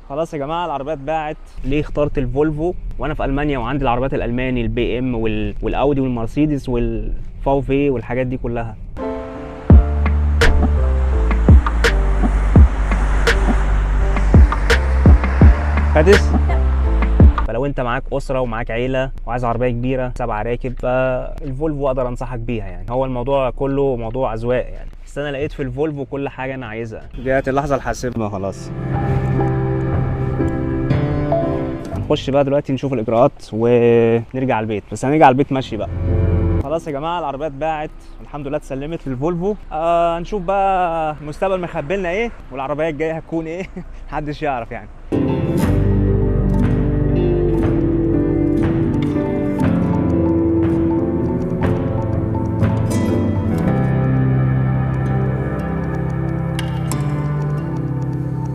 خلاص يا جماعه العربيات اتباعت. ليه اخترت الفولفو وانا في المانيا وعندي العربيات الالماني البي ام والاودي والمرسيدس والفاو في والحاجات دي كلها؟ فادس. فلو انت معاك اسره ومعاك عيله وعايز عربيه كبيره 7 راكب، فالفولفو اقدر انصحك بيها. يعني هو الموضوع كله موضوع اذواق يعني، بس انا لقيت في الفولفو كل حاجه انا عايزها. جت اللحظه الحاسمه خلاص. هنخش بقى دلوقتي نشوف الاجراءات ونرجع البيت، بس هنرجع البيت ماشي بقى. خلاص يا جماعه العربيات اتباعت الحمد لله، اتسلمت في الفولفو. هنشوف بقى المستقبل مخبي لنا ايه والعربيه الجايه هتكون ايه. محدش يعرف يعني.